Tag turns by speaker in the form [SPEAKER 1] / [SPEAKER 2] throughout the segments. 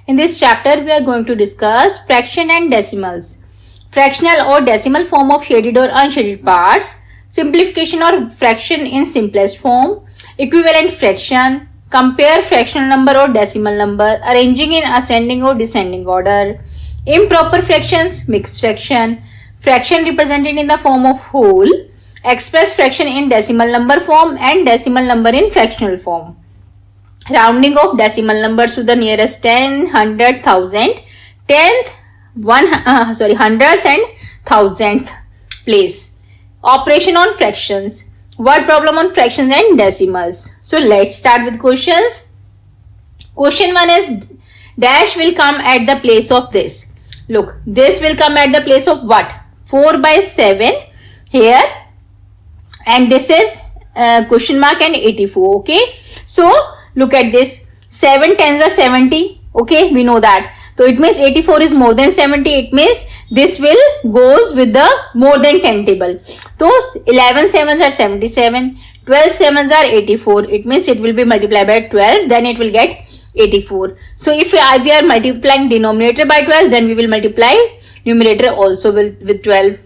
[SPEAKER 1] In this chapter, we are going to discuss fraction and decimals, fractional or decimal form of shaded or unshaded parts, simplification or fraction in simplest form, equivalent fraction, compare fractional number or decimal number, arranging in ascending or descending order, improper fractions, mixed fraction, fraction represented in the form of whole, express fraction in decimal number form and decimal number in fractional form. Rounding of decimal numbers to the nearest 10, 100, 1000, 10th, 100th and 1000th place. Operation on fractions. Word problem on fractions and decimals. So let's start with questions. Question 1 is dash will come at the place of this. Look, this will come at the place of what? 4 by 7 here, and this is question mark and 84. Okay, so look at this. 7 tens are 70. Okay, we know that. So it means 84 is more than 70. It means this will goes with the more than 10 table. So 11 sevens are 77. 12 sevens are 84. It means it will be multiplied by 12. Then it will get 84. So if we are multiplying denominator by 12, then we will multiply numerator also with 12.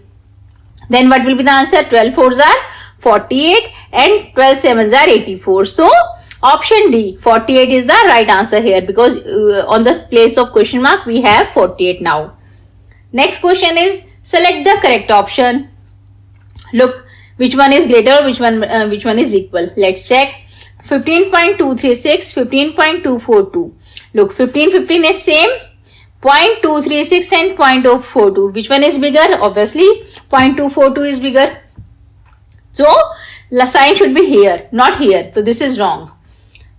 [SPEAKER 1] Then what will be the answer? 12 fours are 48 and 12 sevens are 84. So option D, 48 is the right answer here, because on the place of question mark we have 48 now. Next question is select the correct option. Look, which one is greater, which one is equal. Let's check. 15.236, 15.242. Look, 15 is same. 0.236 and 0.042. Which one is bigger? Obviously 0.242 is bigger. So the sign should be here, not here. So this is wrong.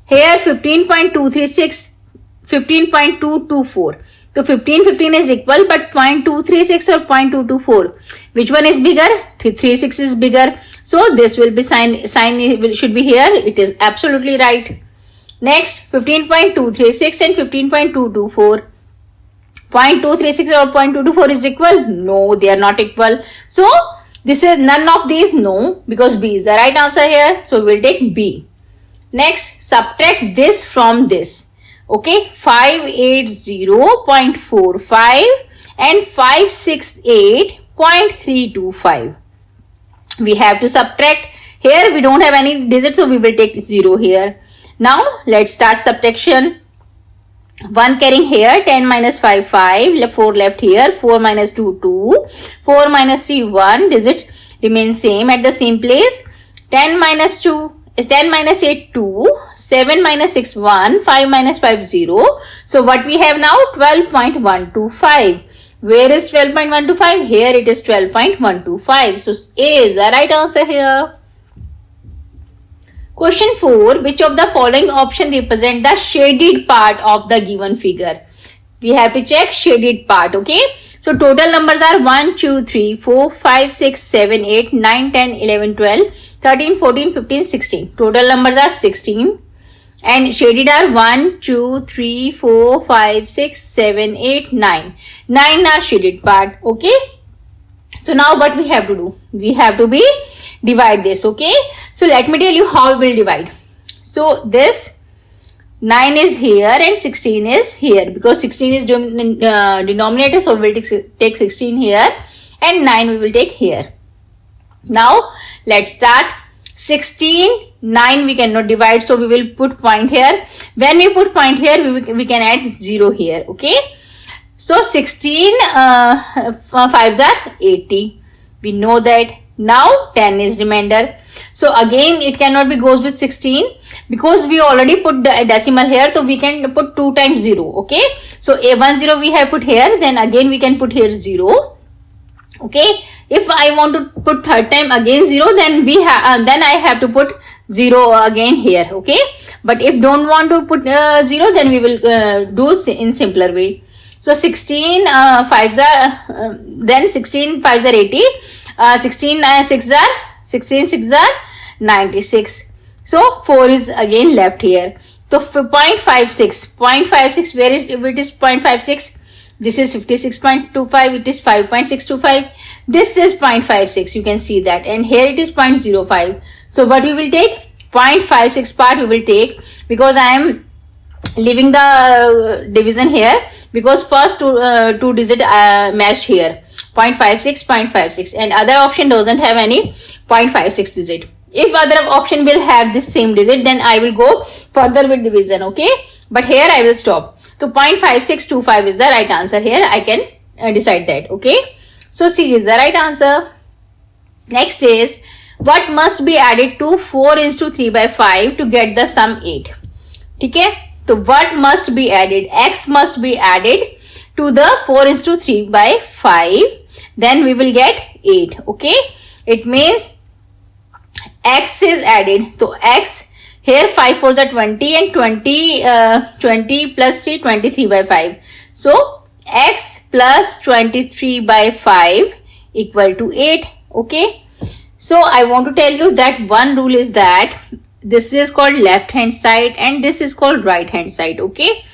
[SPEAKER 1] Here 15.236, 15.224. So 15 is equal, but 0.236 or 0.224. Which one is bigger? 36 is bigger. So this will be sign should be here. It is absolutely right. Next 15.236 and 15.224. 0.236 or 0.224 is equal? No, they are not equal. So this is none of these, no, because B is the right answer here. So we will take B. Next, subtract this from this. Okay, 580.45 and 568.325. We have to subtract. Here we don't have any digit, so we will take 0 here. Now let's start subtraction. 1 carrying here, 10 minus 5, 5, 4 left here, 4 minus 2, 2, 4 minus 3, 1, digit remains same at the same place. 10 minus 2 is 10 minus 8, 2, 7 minus 6, 1, 5 minus 5, 0. So what we have now? 12.125. Where is 12.125? Here it is 12.125. So A is the right answer here. Question 4. Which of the following option represent the shaded part of the given figure? We have to check shaded part. Okay. So total numbers are 1, 2, 3, 4, 5, 6, 7, 8, 9, 10, 11, 12, 13, 14, 15, 16. Total numbers are 16. And shaded are 1, 2, 3, 4, 5, 6, 7, 8, 9. 9 are shaded part. Okay. So now what we have to do? We have to divide this. Okay. So let me tell you how we will divide. So this 9 is here and 16 is here, because 16 is denominator, so we will take 16 here and 9 we will take here. Now let's start. 16, 9 we cannot divide, so we will put point here. When we put point here, we can add 0 here. Okay. So 16 5s are 80. We know that. Now 10 is remainder. So again it cannot be goes with 16, because we already put the decimal here, so we can put 2 times 0. Okay. So a 1 0 we have put here, then again we can put here 0. Okay. If I want to put third time again 0, then then I have to put 0 again here. Okay. But if don't want to put 0, then we will do in simpler way. So 16 5s are then 16 5s are 80. 16 6s are 96. So 4 is again left here. So 0.56. 0.56, where is it? Is 0.56. This is 56.25. It is 5.625. This is 0.56. You can see that. And here it is 0.05. So what we will take? 0.56 part we will take, because I am leaving the division here, because first two digit matched here, 0.56, 0.56, and other option doesn't have any 0.56 digit. If other option will have this same digit, then I will go further with division, okay? But here I will stop. So 0.5625 is the right answer here. I can decide that, okay? So C is the right answer. Next is, what must be added to 4 into 3 by 5 to get the sum 8? Okay? So what must be added? X must be added to the 4 into 3 by 5. Then we will get 8, okay? It means X is added. So X, here 5 4s are 20 and 20 plus 3, 23 by 5. So X plus 23 by 5 equal to 8, okay? So I want to tell you that one rule is that this is called left hand side and this is called right hand side, okay?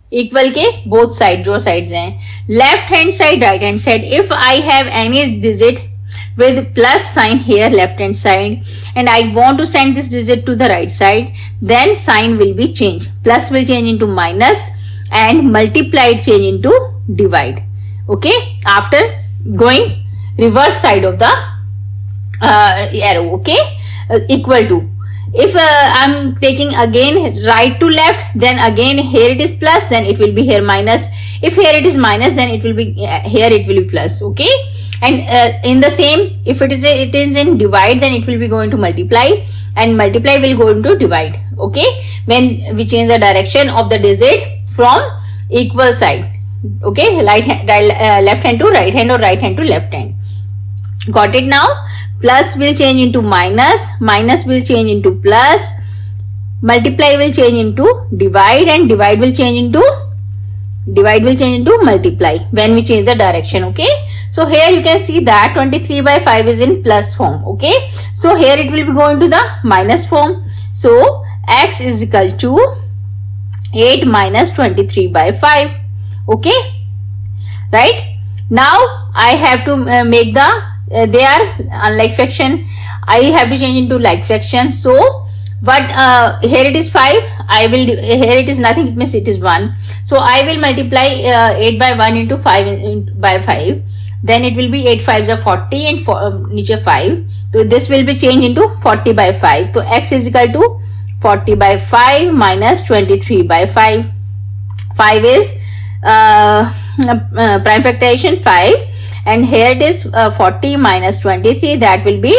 [SPEAKER 1] Equal के both side, जो sides हैं, left hand side, right hand side. If I have any digit with plus sign here left hand side and I want to send this digit to the right side, then sign will be changed. Plus will change into minus and multiplied change into divide, okay? After going reverse side of the arrow, okay? Equal to. If I'm taking again right to left, then again here it is plus, then it will be here minus. If here it is minus, then it will be here it will be plus, okay? And in the same, if it is in divide, then it will be going to multiply, and multiply will go into divide, okay? When we change the direction of the digit from equal side, okay? Left hand to right hand or right hand to left hand. Got it now? Plus will change into minus, minus will change into plus, multiply will change into divide, and divide will change into multiply when we change the direction, okay? So here you can see that 23 by 5 is in plus form, okay? So here it will be going to the minus form. So X is equal to 8 minus 23 by 5, okay? Right? Now I have to make the they are unlike fraction. I have to change into like fraction. So what here it is 5, I will here it is nothing, it means it is 1. So I will multiply 8 by 1 into 5 by 5, then it will be 8 5s are 40 and niche 5. So this will be changed into 40 by 5. So X is equal to 40 by 5 minus 23 by 5. 5 is prime factorization 5, and here it is 40 minus 23, that will be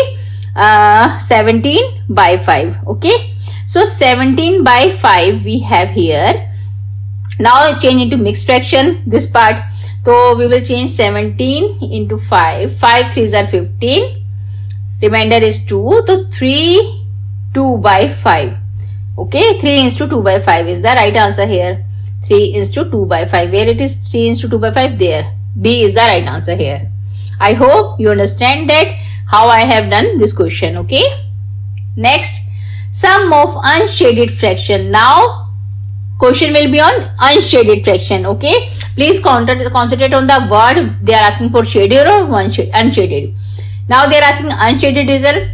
[SPEAKER 1] 17 by 5, okay? So 17 by 5 we have here. Now change into mixed fraction this part. So we will change 17 into 5. 5 3s are 15. Remainder is 2. So 3 2 by 5. Okay, 3 into 2 by 5 is the right answer here. 3 into 2 by 5. Where it is 3 into 2 by 5? There. B is the right answer here. I hope you understand that how I have done this question. Okay. Next, sum of unshaded fraction. Now question will be on unshaded fraction. Okay. Please concentrate on the word they are asking for, shaded or unshaded. Now they are asking unshaded result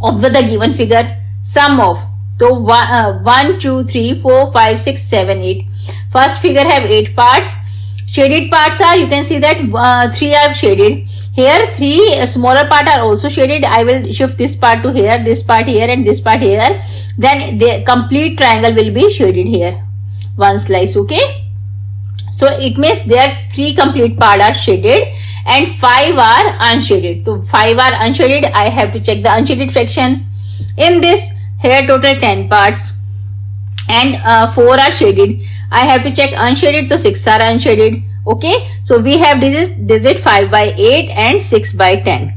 [SPEAKER 1] of the given figure. Sum of. So 1, 2, 3, 4, 5, 6, 7, 8. First figure have 8 parts. Shaded parts are, you can see that 3 are shaded. Here 3 smaller part are also shaded. I will shift this part to here, this part here, and this part here. Then the complete triangle will be shaded here. One slice, okay. So it means there 3 complete part are shaded and 5 are unshaded. So 5 are unshaded. I have to check the unshaded fraction. In this, here total 10 parts and 4 are shaded. I have to check unshaded, so 6 are unshaded. Okay, so we have digit 5 by 8 and 6 by 10.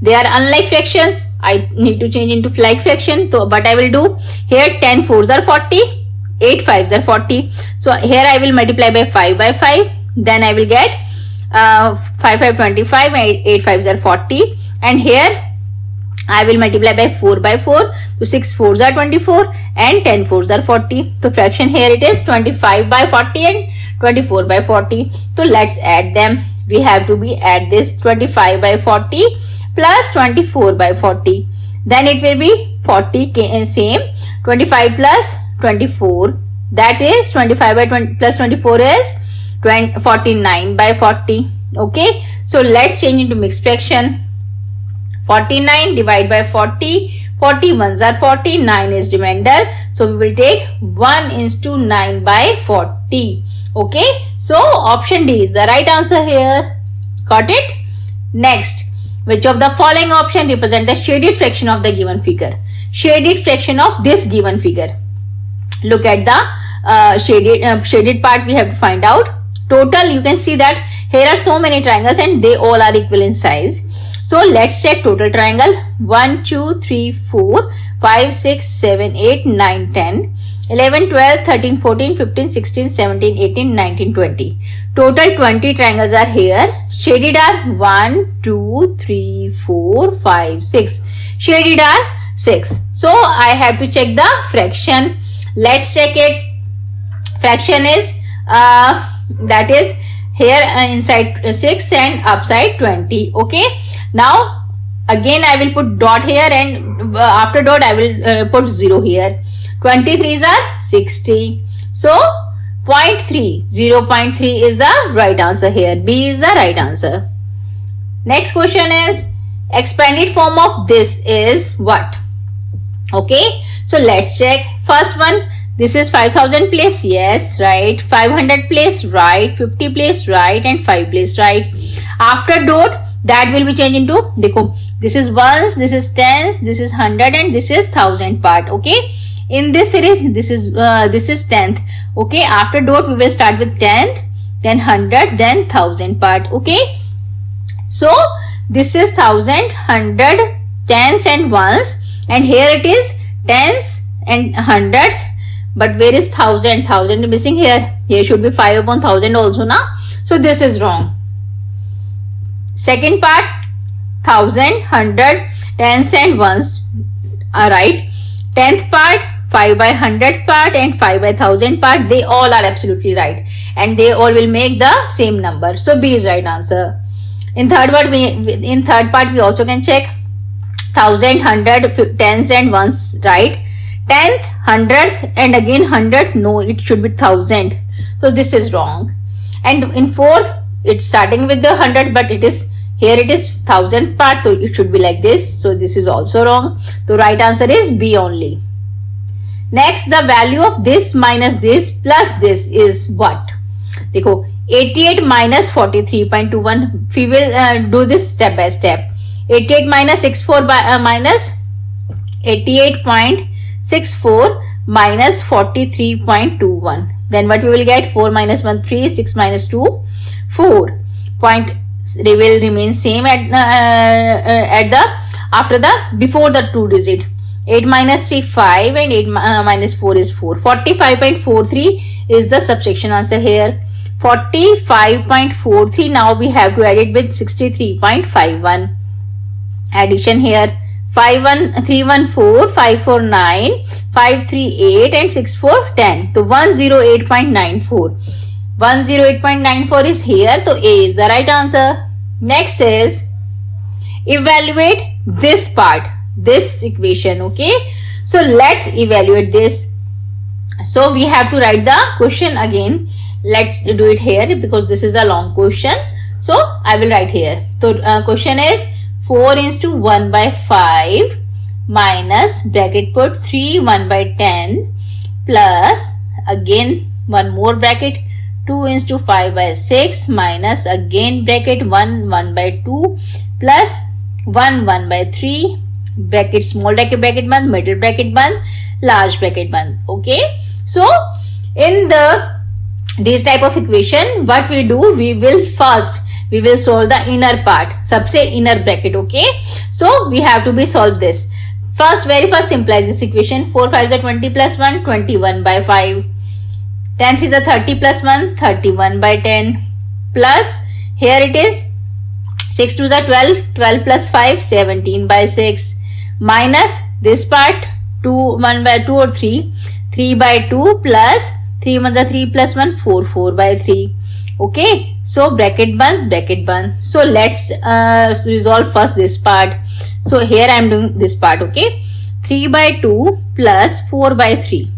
[SPEAKER 1] They are unlike fractions. I need to change into like fraction. So what I will do, here 10 4s are 40, 8 5s are 40. So here I will multiply by 5 by 5. Then I will get 5 5 25 and 8 5s are 40. And here I will multiply by 4 by 4. So 6 4s are 24 and 10 4s are 40. So fraction here it is 25 by 40 and 24 by 40. So let's add them. We have to be add this 25 by 40 plus 24 by 40. Then it will be 40 same. 25 plus 24 that is 25 by 20 plus 24 is 49 by 40. Okay, so let's change into mixed fraction. 49 divided by 40, 40 ones are 40, 9 is remainder, so we will take 1 is to 9 by 40. Okay, so option D is the right answer here. Got it? Next, which of the following option represent the shaded fraction of the given figure? Shaded fraction of this given figure. Look at the shaded part we have to find out. Total, you can see that here are so many triangles and they all are equal in size. So let's check total triangle. 1, 2, 3, 4, 5, 6, 7, 8, 9, 10, 11, 12, 13, 14, 15, 16, 17, 18, 19, 20. Total 20 triangles are here. Shaded are 1, 2, 3, 4, 5, 6. Shaded are 6. So I have to check the fraction. Let's check it. Fraction is that is here inside 6 and upside 20. Okay, now again I will put dot here and after dot I will put 0 here. 23s are 60. So 0.3, 0.3 is the right answer here. B is the right answer. Next question is expanded form of this is what? Okay, so let's check. First one, this is 5000 place, yes, right. 500 place, right. 50 place, right. And 5 place, right. After dot, that will be changed into, देखो, this is ones, this is tens, this is 100 and this is 1000 part. Okay, in this series, this is tenth. Okay, after dot we will start with tenth, then 100, then 1000 part. Okay, so this is 1000, 100, tens and ones, and here it is tens and hundreds. But where is 1000? 1000 missing here. Here should be 5 upon 1000 also, na? So this is wrong. Second part, 1000, 100, tens and ones are right. 10th part, 5 by 100th part and 5 by 1000 part, they all are absolutely right. And they all will make the same number. So B is right answer. In third part, we also can check 1000, 100, tens and ones, right? 10th, 100th and again 100th, no, it should be 1000th. So this is wrong. And in fourth, it's starting with the 100, but it is here it is 1000th part, so it should be like this. So this is also wrong. The right answer is B only. Next, the value of this minus this plus this is what? देखो, 88 minus 43.21. We will do this step by step. 88 minus 64 by minus 88.64 minus 43.21. Then what we will get? 4 minus 1, 3, 6 minus 2, 4. They will remain same at the after the before the 2 digit. 8 minus 3, 5 and 8 minus 4 is 4. 45.43 is the subtraction answer here. 45.43. Now we have to add it with 63.51. Addition here. 51314, 549, 538 and 6410. So 108.94. 108.94 is here. So A is the right answer. Next is evaluate this part, this equation. Okay, so let's evaluate this. So we have to write the question again. Let's do it here because this is a long question. So I will write here. So question is 4 is to 1 by 5 minus bracket put 3 1 by 10 plus again one more bracket 2 is to 5 by 6 minus again bracket 1 1 by 2 plus 1 1 by 3 bracket small bracket band, middle bracket band, large bracket band. Okay, so in this type of equation, what we do, we will solve the inner part, सबसे inner bracket. Okay, so we have to be solve this. Very first simplify this equation. 4 5 is a 20 plus 1, 21 by 5. 10th is a 30 plus 1, 31 by 10. Plus here it is 6 2 is a 12, 12 plus 5, 17 by 6. Minus this part 2 1 by 2 or 3, 3 by 2 plus 3 1 is a 3 plus 1, 4 4 by 3. Okay, so bracket band. So let's resolve first this part. So here I am doing this part. Okay, 3 by 2 plus 4 by 3.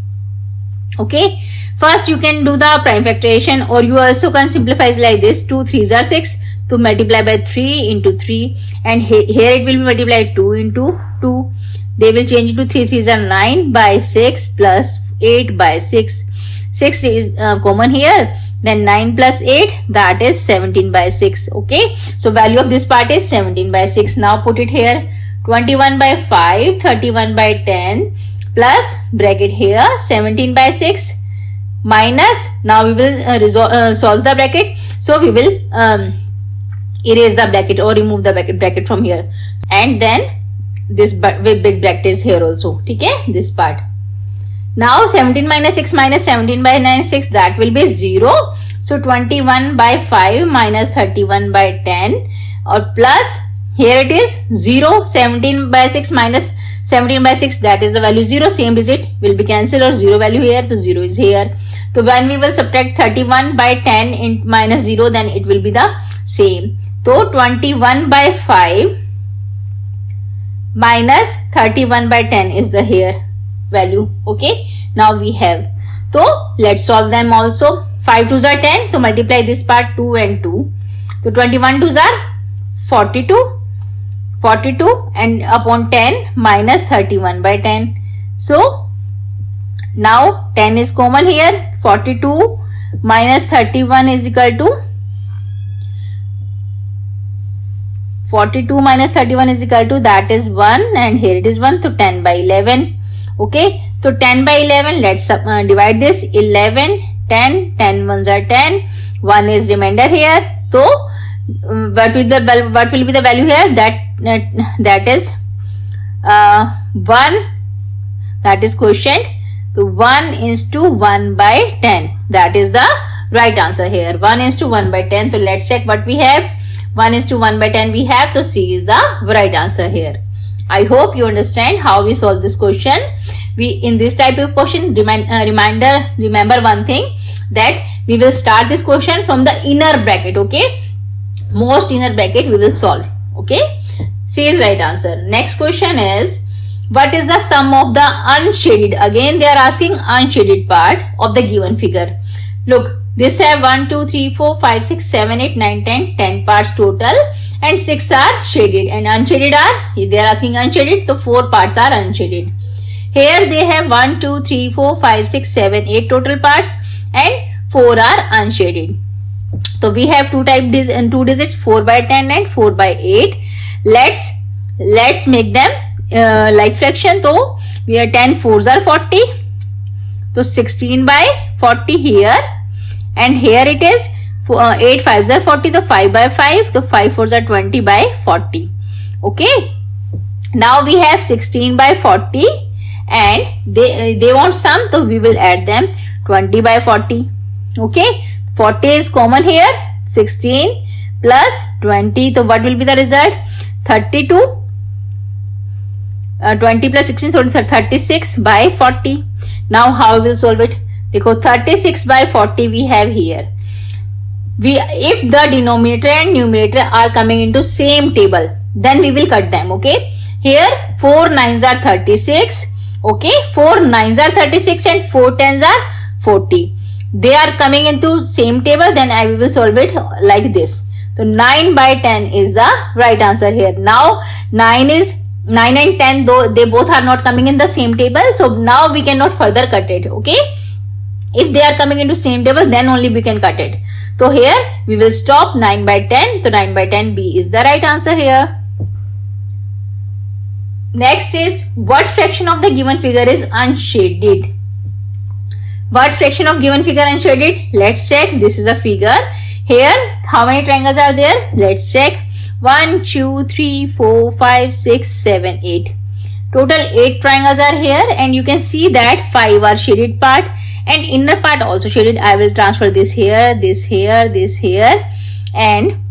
[SPEAKER 1] Okay, first you can do the prime factorization, or you also can simplify like this. 2 3s are 6, to multiply by 3 into 3, and here it will be multiplied 2 into 2. They will change into 3 3s are 9 by 6 plus 8 by 6. 6 is common here, then 9 plus 8, that is 17 by 6. Okay, so value of this part is 17 by 6. Now put it here. 21 by 5, 31 by 10 plus bracket here 17 by 6 minus, now we will solve the bracket, so we will erase the bracket or remove the bracket from here, and then this big bracket is here also. Okay, this part. Now 17 minus 6 minus 17 by 96, that will be 0. So 21 by 5 minus 31 by 10, or plus here it is 0. 17 by 6 minus 17 by 6, that is the value 0. Same digit will be cancelled, or 0 value here, so 0 is here. So when we will subtract 31 by 10 in minus 0, then it will be the same. So 21 by 5 minus 31 by 10 is the here value. Okay, now we have. So let's solve them also. 5 2s are 10, so multiply this part 2 and 2. So 21 2s are 42. 42 and upon 10 minus 31 by 10. So now 10 is common here. 42 minus 31 is equal to 42 minus 31 is equal to, that is 1, and here it is 1, so 10 by 11. Okay, so 10 by 11, let's divide this. 11, 10, 10 ones are 10, 1 is remainder here. So what will be the value here? That is 1, that is quotient. So 1 is to 1 by 10, that is the right answer here. 1 is to 1 by 10. So let's check what we have. 1 is to 1 by 10 we have, so C is the right answer here. I hope you understand how we solve this question. We, in this type of question, remember one thing, that we will start this question from the inner bracket. Okay, most inner bracket we will solve. Okay, C is right answer. Next question is, what is the sum of the unshaded? Again they are asking unshaded part of the given figure. Look, this have 1 2 3 4 5 6 7 8 9 10 10 parts total, and 6 are shaded, and unshaded are, they are asking unshaded, so 4 parts are unshaded. Here they have 1 2 3 4 5 6 7 8 total parts, and 4 are unshaded. So we have two digits, 4 by 10 and 4 by 8. Let's make them like fraction. So we are 10 4s are 40, so 16 by 40 here, and here it is 8 5s are 40, so 5 by 5, so 5 4s are 20 by 40. Okay, now we have 16 by 40, and they want sum, so we will add them. 20 by 40. Okay, 40 is common here. 16 plus 20, so what will be the result? 32. 20 plus 16, so 36 by 40. Now how we will solve it? Because 36 by 40 we have here. If the denominator and numerator are coming into same table, then we will cut them. Okay, here 4 9s are 36. Okay, 4 9s are 36 and 4 10s are 40. They are coming into same table, then I will solve it like this. So 9 by 10 is the right answer here. Now 9 and 10, though they both are not coming in the same table, so now we cannot further cut it. Okay, if they are coming into same table, then only we can cut it. So here we will stop 9 by 10. So 9 by 10, B is the right answer here. Next is, what fraction of the given figure is unshaded? What fraction of given figure unshaded? Let's check. This is a figure. Here, how many triangles are there? Let's check. 1, 2, 3, 4, 5, 6, 7, 8. Total 8 triangles are here, and you can see that 5 are shaded part and inner part also shaded. I will transfer this here, this here, this here, and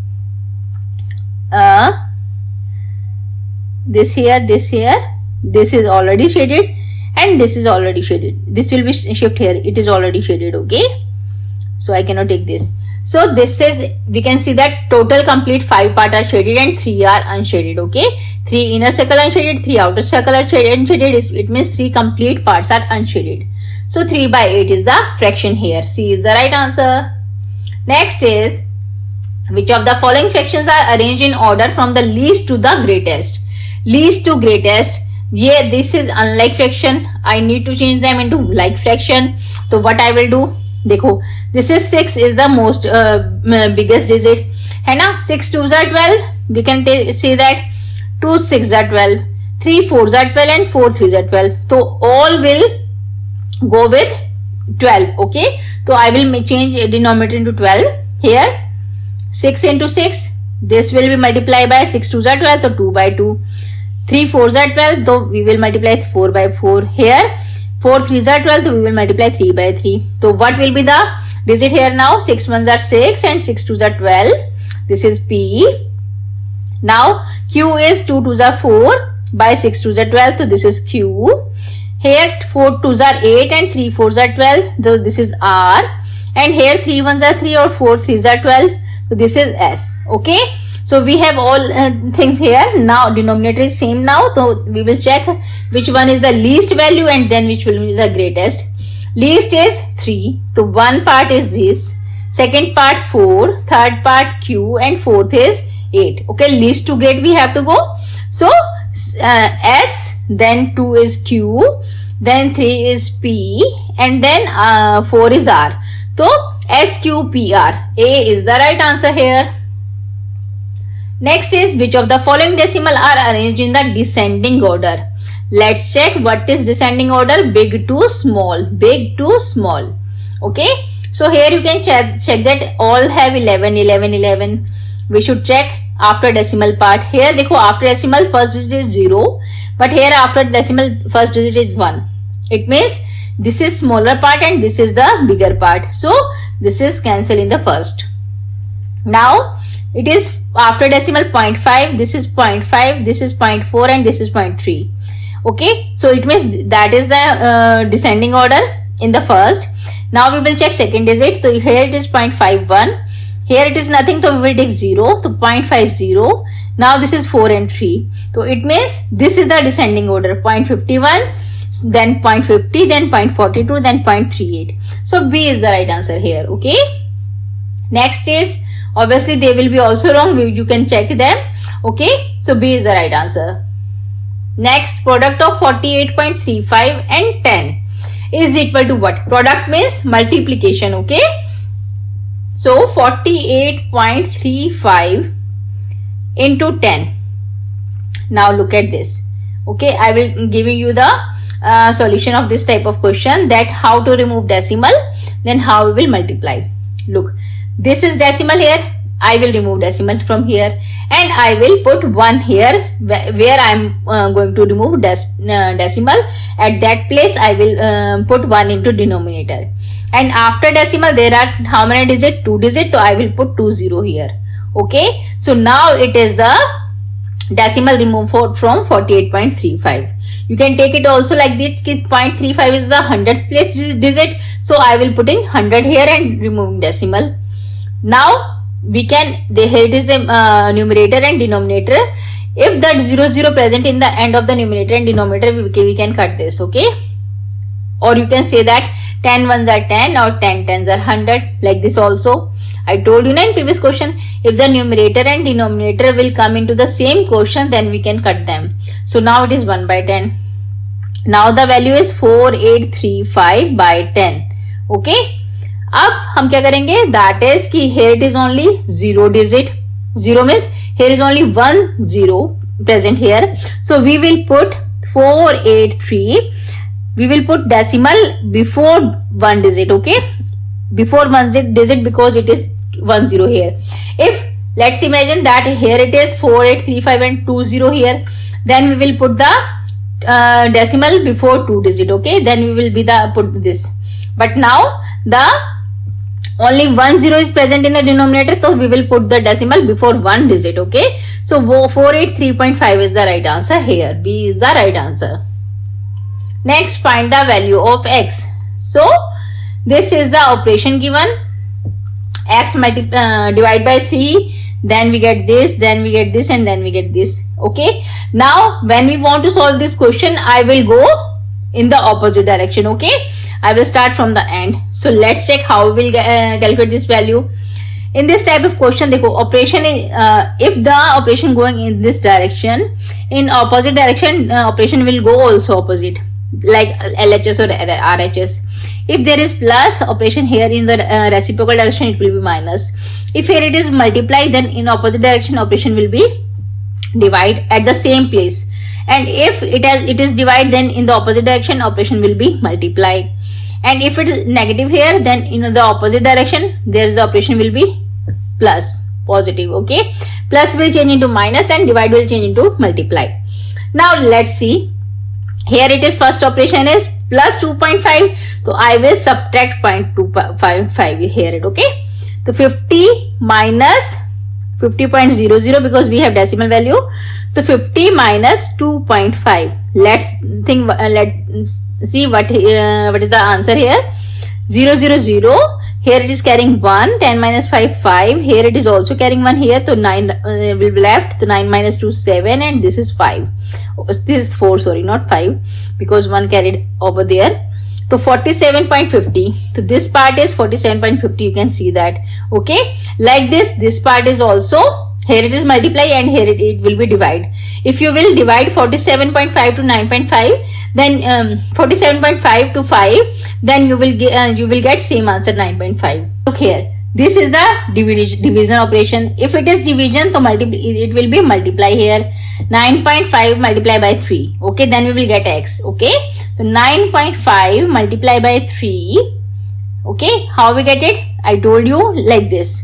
[SPEAKER 1] this here, this here. This is already shaded, and this is already shaded. This will be shift here. It is already shaded. Okay, so I cannot take this. So this is, we can see that total complete 5 part are shaded and 3 are unshaded. Okay, 3 inner circle unshaded, 3 outer circle are shaded. It means 3 complete parts are unshaded. So 3 by 8 is the fraction here. C is the right answer. Next is, which of the following fractions are arranged in order from the least to the greatest? Least to greatest. Yeah, this is unlike fraction. I need to change them into like fraction. So what I will do, देखो, this is 6 is the most biggest digit, है ना? 6 2s are 12. We can say that 2 6 are 12, 3 4s are 12 and 4 3s are 12. So all will go with 12. Okay, so I will change denominator into 12 here. 6 into 6, this will be multiplied by 6 2s are 12, so 2 by 2. 3 4s are 12, so we will multiply 4 by 4 here. 4 3s are 12, so we will multiply 3 by 3. So what will be the digit here now? 6 1s are 6 and 6 2s are 12. This is P. Now Q is 2 2s are 4 by 6 2s are 12, so this is Q. Here 4 2s are 8 and 3 4s are 12, so this is R. And here 3 1s are 3 or 4 3s are 12, so this is S. Okay, so we have all things here. Now denominator is same now, so we will check which one is the least value and then which will be the greatest. Least is 3, so one part is this, second part 4, third part Q, and fourth is 8. Okay, least to great we have to go. So S, then 2 is Q, then 3 is P, and then 4 is R. So SQPR. A is the right answer here. Next is, which of the following decimal are arranged in the descending order? Let's check what is descending order. Big to small, big to small. Okay, so here you can check that all have 11 11 11. We should check after decimal part. Here देखो, after decimal first digit is 0, but here after decimal first digit is 1. It means this is smaller part and this is the bigger part. So this is cancel in the first. Now it is after decimal 0.5, this is 0.5, this is 0.4 and this is 0.3. Okay, so it means that is the descending order in the first. Now we will check second digit. So here it is 0.51, here it is nothing, so we will take 0, so 0.50. Now this is 4 and 3, so it means this is the descending order. 0.51, then 0.50, then 0.42, then 0.38. So B is the right answer here. Okay, next is, obviously they will be also wrong, you can check them. Okay, so B is the right answer. Next, product of 48.35 and 10 is equal to what? Product means multiplication. Okay, so 48.35 into 10. Now look at this. Okay, I will giving you the solution of this type of question, that how to remove decimal, then how we will multiply. Look, this is decimal here, I will remove decimal from here and I will put 1 here where I am going to remove decimal. At that place I will put 1 into denominator, and after decimal there are how many digits? 2 digits, so I will put 20 here. Okay, so now it is the decimal removed from 48.35. You can take it also like this, 0.35 is the 100th place digit, so I will put in 100 here and removing decimal. Now we can, here it is a numerator and denominator. If that 00 present in the end of the numerator and denominator, we can cut this. Okay, or you can say that 10 1s are 10 or 10 10s are 100, like this also. I told you in previous question, if the numerator and denominator will come into the same question, then we can cut them. So now it is 1 by 10. Now the value is 4835 by 10. Okay, अब हम क्या करेंगे, that is कि here it is only 0 digit. 0 means here is only 1 0 present here. So we will put 483. We will put decimal before 1 digit. Okay, before 1 digit, because it is 1 0 here. If let's imagine that here it is 4835 and 20 here, then we will put the decimal before 2 digit. Okay, then we will be the put this. But now the only 1 0 is present in the denominator, so we will put the decimal before 1 digit. Okay, so 483.5 is the right answer here. B is the right answer. Next, find the value of x. So this is the operation given. x divide by 3, then we get this, then we get this, and then we get this. Okay, now when we want to solve this question, I will go in the opposite direction. Okay, I will start from the end. So let's check how we will calculate this value. In this type of question, देखो operation if the operation going in this direction, in opposite direction operation will go also opposite, like LHS or RHS. If there is plus operation here in the reciprocal direction, it will be minus. If here it is multiply, then in opposite direction operation will be divide at the same place. And if it is divide, then in the opposite direction operation will be multiply. And if it is negative here, then in the opposite direction there is the operation will be plus, positive. Okay, plus will change into minus and divide will change into multiply. Now let's see. Here it is first operation is plus 2.5, so I will subtract 0.255 here. Okay, so 50 minus 50.00 because we have decimal value. So 50 minus 2.5. Let's think. Let's see what is the answer here. 0 0 0. Here it is carrying 1. 10 minus 5 5. Here it is also carrying 1 here. So 9 will be left. So 9 minus 2 7, and this is 5. This is 4. Sorry, not 5 because 1 carried over there. So 47.50. So this part is 47.50. You can see that. Okay, like this part is also, here it is multiply and here it will be divide. If you will divide 47.5 to 9.5, then 47.5 to 5, then you will get same answer 9.5. Look here, this is the division operation. If it is division, so it will be multiply here. 9.5 multiply by 3. Okay, then we will get x. Okay, so 9.5 multiply by 3. Okay, how we get it? I told you like this.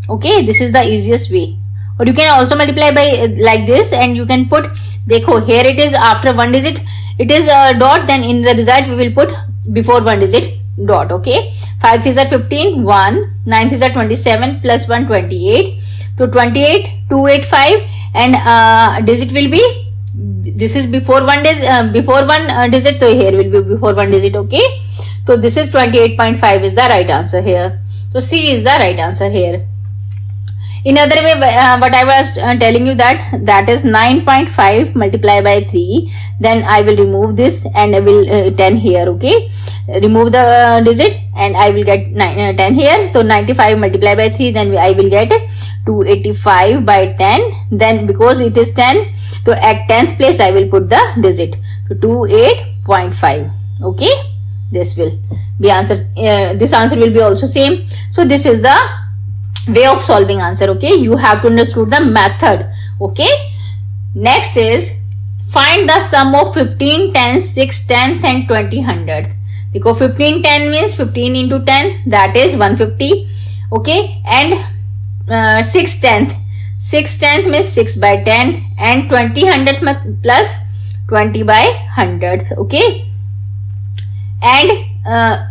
[SPEAKER 1] Okay, this is the easiest way. Or you can also multiply by like this, and you can put, देखो here it is after one digit it is a dot, then in the result we will put before one digit dot. Okay, 5 3s are 15, 1, 9 3s are 27, plus 1 28. So 28 285, and digit will be, this is before one digit, so here will be before one digit. Okay, so this is 28.5 is the right answer here. So C is the right answer here. In other way, what I was telling you, that is 9.5 multiply by 3. Then I will remove this and I will 10 here. Okay, remove the digit and I will get 10 here. So 95 multiply by 3, then I will get 285 by 10. Then because it is 10, so at 10th place I will put the digit. So 28.5. Okay, this will be answer. This answer will be also same. So this is the way of solving answer. Okay, you have to understand the method. Okay, next is find the sum of 15 10 6 10th and 20 100th. Because 15 10 means 15 into 10, that is 150. Okay, and 6 10th means 6 by 10th, and 20 100th plus 20 by 100th. Okay, and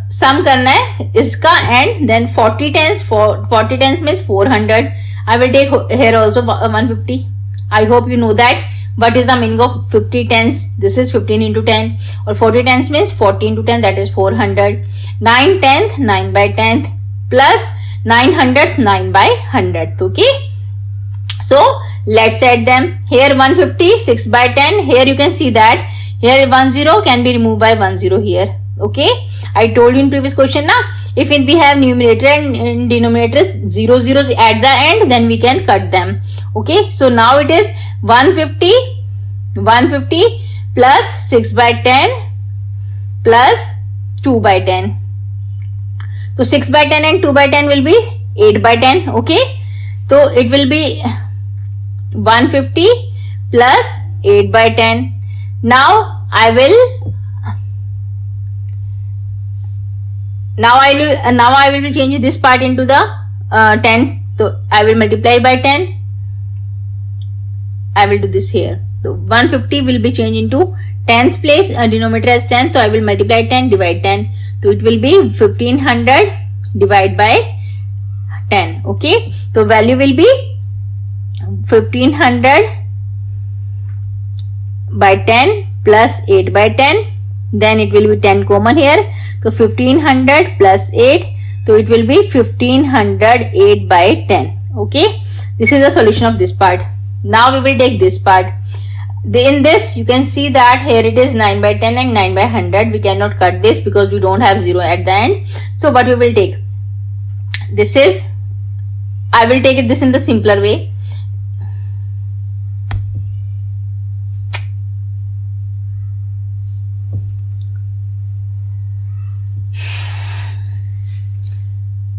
[SPEAKER 1] sum करना है इसका, and then 40 tens means 400. I will take here also 150. I hope you know that what is the meaning of 50 tens. This is 15 into 10, or 40 tens means 40 into 10, that is 400. 9 tenth 9 by 10th plus 900th 9 by 100th. Okay, so let's add them. Here 150 6 by 10. Here you can see that here 10 can be removed by 10 here. Okay, I told you in previous question now, if we have numerator and denominators 0 zeros at the end, then we can cut them. Okay, so now it is 150 plus 6 by 10 plus 2 by 10. So 6 by 10 and 2 by 10 will be 8 by 10. Okay, so it will be 150 plus 8 by 10. Now I will be changing this part into the 10. So I will multiply by 10. I will do this here. So 150 will be changed into 10th place, denominator as 10. So I will multiply 10, divide 10. So it will be 1500 divide by 10. Okay, so value will be 1500 by 10 plus 8 by 10. Then it will be 10 common here. So 1500 plus 8. So it will be 1508 by 10. Okay, this is the solution of this part. Now we will take this part. In this you can see that here it is 9 by 10 and 9 by 100. We cannot cut this because we don't have 0 at the end. So what we will take, this is, I will take this in the simpler way.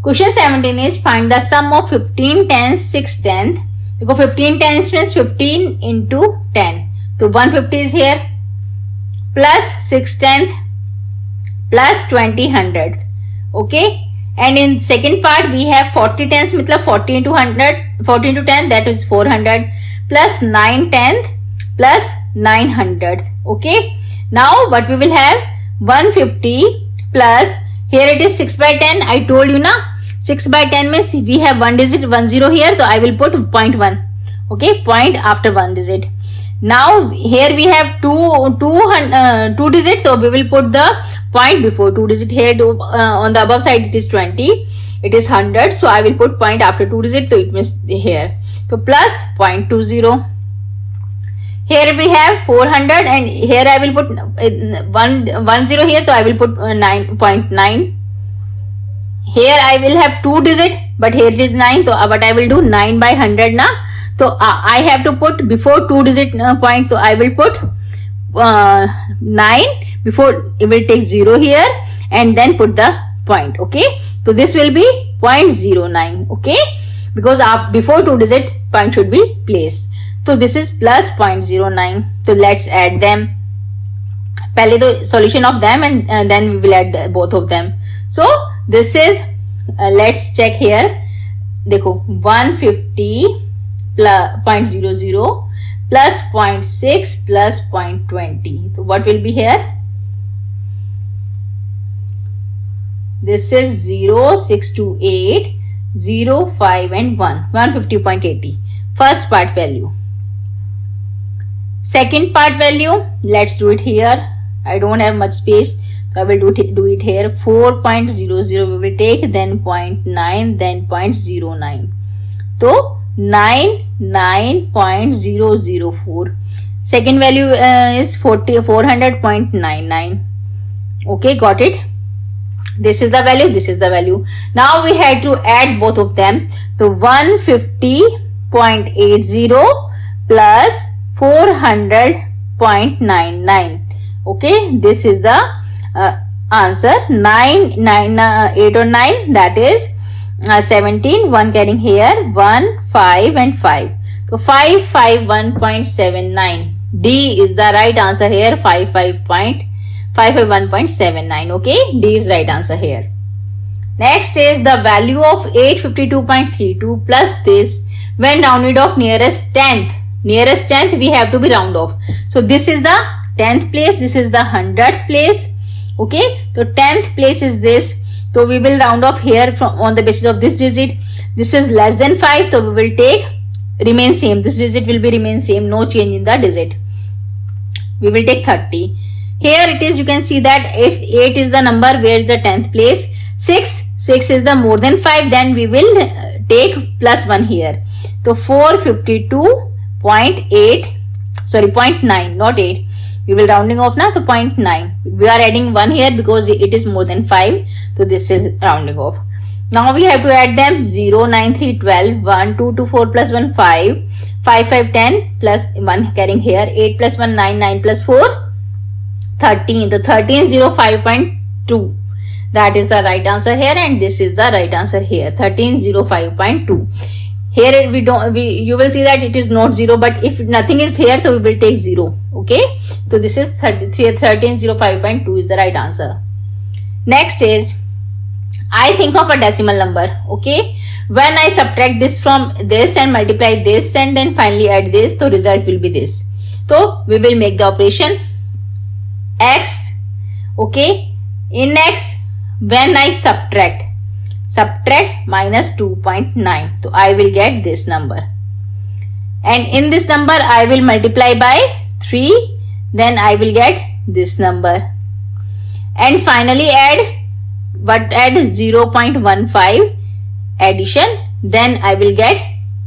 [SPEAKER 1] Question 17 is find the sum of 15 tens 6 tenth. देखो 15 tens means 15 into 10. So 150 is here plus 6 tenth plus 20 hundredth. Okay. And in second part we have 40 tens मतलब 40 into 100, 40 into 10 that is 400 plus 9 tenth plus 9 hundredth. Okay. Now what we will have 150 plus here it is 6 by 10. I told you na 6 by 10 means we have one digit 10 here, so I will put 0.1. Okay, point after one digit. Now here we have two digits, so we will put the point before two digit. Here on the above side it is 20, it is 100, so I will put point after two digits, so it means here. So plus 0.20. Here we have 400 and here I will put 10 here, so I will put 9.9. Here I will have two digit, but here it is 9, so what I will do 9 by 100 na. So I have to put before two digit point, so I will put 9 before, it will take 0 here and then put the point. Okay, so this will be 0.09. Okay, because before two digit point should be placed. So this is plus 0.09. So let's add them. पहले तो solution of them and then we will add both of them. So this is let's check here. देखो 150 plus 0.00 plus 0.6 plus 0.20. So what will be here? This is 0, 6 to 8, 0, 5 and 1. 150.80. First part value. Second part value, let's do it here. I don't have much space, so I will do it here. 4.00 we will take, then 0.9, then 0.09. So 99.004. Second value is 400.99. Okay, got it. This is the value, this is the value. Now we had to add both of them. So 150.80 plus 400.99. Okay, this is the answer. 8 or 9, that is 17. 1 carrying here, 1, 5 and 5. So 551.79. D is the right answer here. 551.79. Okay, D is right answer here. Next is the value of 852.32 plus this when rounded off nearest tenth. Nearest tenth we have to be round off. So this is the 10th place, this is the 100th place. Okay, so 10th place is this. So we will round off here from on the basis of this digit. This is less than 5, so we will take remain same. This digit will be remain same, no change in the digit. We will take 30. Here it is, you can see that 8 is the number where is the 10th place. 6 is the more than 5, then we will take plus 1 here. So 452.8, sorry 0.9, not 8. We will rounding off now to 0.9. We are adding 1 here because it is more than 5. So this is rounding off. Now we have to add them. 0, 9, 3, 12, 1, 2, 2, 4 plus 1, 5, 5, 5, 10 plus 1 carrying here, 8 plus 1, 9, 9 plus 4, 13. So 13, 0, 5.2. That is the right answer here and this is the right answer here. 1305.2. Here you will see that it is not 0, but if nothing is here, so we will take 0. Okay, so this is 1305.2 is the right answer. Next is, I think of a decimal number. Okay, when I subtract this from this and multiply this and then finally add this, so result will be this. So we will make the operation x. Okay, in x, when I subtract minus 2.9, so I will get this number, and in this number I will multiply by 3, then I will get this number, and finally add but add 0.15 addition, then I will get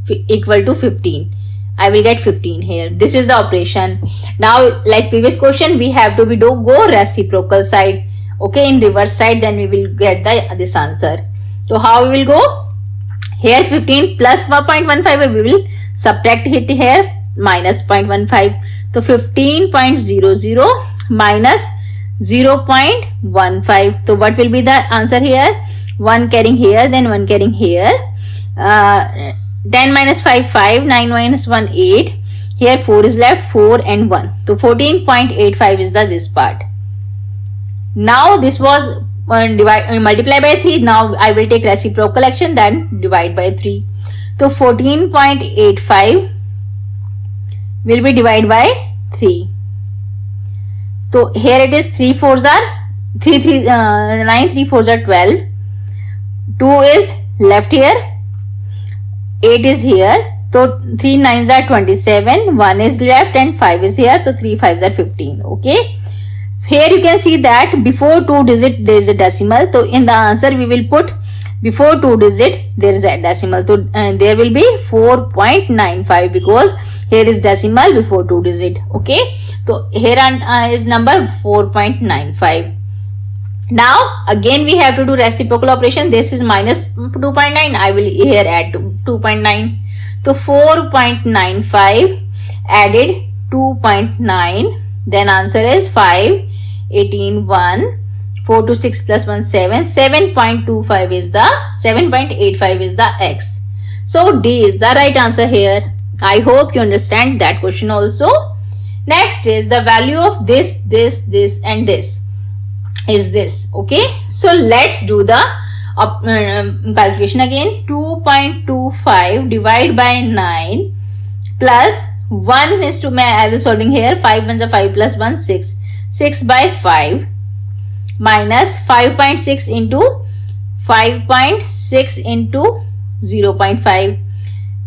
[SPEAKER 1] equal to 15. I will get 15 here. This is the operation. Now, like previous question, we have to go reciprocal side. Okay, in reverse side, then we will get this answer. So how we will go? Here 15 plus 1.15, we will subtract it here, minus 0.15. So 15.00 minus 0.15. So what will be the answer here? 1 carrying here, then 1 carrying here. 10 minus 5, 5. 9 minus 1, 8. Here 4 is left, 4 and 1. So 14.85 is this part. Now this was multiply by 3. Now I will take reciprocal action, then divide by 3. So 14.85 will be divided by 3. So here it is 3 4s are 9, 3 4s are 12. 2 is left here. 8 is here. So 3 9s are 27. 1 is left and 5 is here. So 3 5s are 15. Okay. So here you can see that before 2 digit there is a decimal. So in the answer we will put before 2 digit there is a decimal. So there will be 4.95 because here is decimal before 2 digit. Okay. So here is number 4.95. Now again we have to do reciprocal operation. This is minus 2.9. I will here add 2.9. So 4.95 added 2.9. Then answer is 5, 18, 1, 4 to 6 plus 1, 7. 7.25 is the 7.85 is the x. So D is the right answer here. I hope you understand that question also. Next is the value of this and this is this. Okay. So let's do the calculation again. 2.25 divided by 9 plus 1 is to, I will solving here. 5 ones are 5 plus 1, 6. 6 by 5 minus 5.6 into 5.6 into 0.5.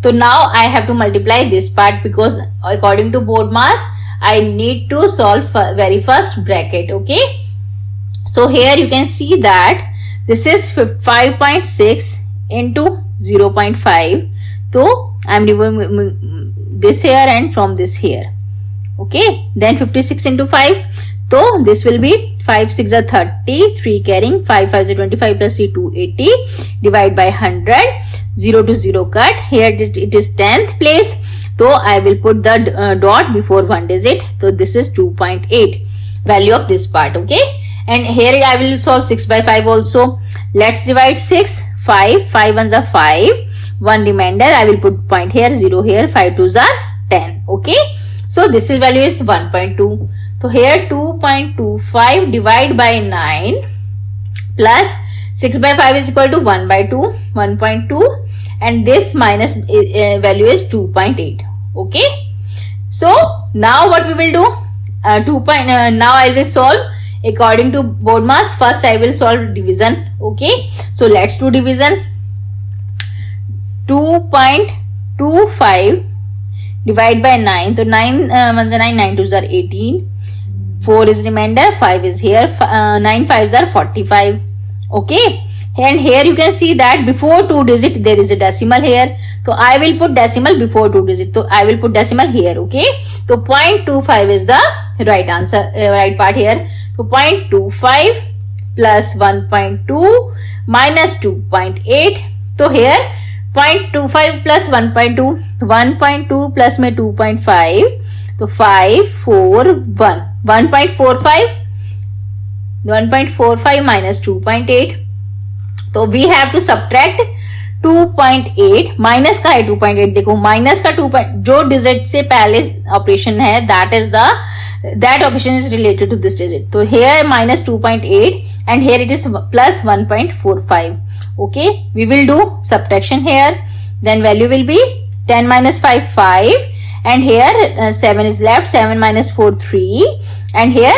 [SPEAKER 1] So now I have to multiply this part because according to BORDMAS, I need to solve very first bracket. Okay. So here you can see that this is 5.6 into 0.5. So I am removing this here and from this here. Okay. Then 56 into 5. So this will be 5 6 are 30. 3 carrying 5 5 is 25 plus 3 280. Divide by 100. 0 to 0 cut. Here it is 10th place. So I will put the dot before one digit. So this is 2.8 value of this part. Okay. And here I will solve 6 by 5 also. Let's divide 6. 5. 5 ones are 5. 1 remainder. I will put point here. 0 here. 5 twos are 10. Okay. So this is value is 1.2. So here 2.25 divide by 9 plus 6 by 5 is equal to 1 by 2. 1.2. And this minus value is 2.8. Okay. So now what we will do? Now I will solve according to BORDMAS. First I will solve division. Okay. So let's do division. 2.25 divide by 9. So 9 ones are 9, 9 twos are 18. 4 is remainder, 5 is here, 9 5s are 45. Okay. And here you can see that before 2 digit there is a decimal here. So I will put decimal before 2 digit. So I will put decimal here. Okay. So 0.25 is the right answer, right part here. So 0.25 plus 1.2 minus 2.8. So here 0.25 plus 1.2. 1.2 plus में 2.5. So 5 4 1. 1.45. 1.45 minus 2.8. तो we have to subtract 2.8. Minus का है 2.8. देखो minus का 2. जो digit से पहले operation है that operation is related to this digit. So here minus 2.8 and here it is plus 1.45. Okay, we will do subtraction here. Then value will be 10 minus 5 5 and here 7 is left. 7 minus 4 3 and here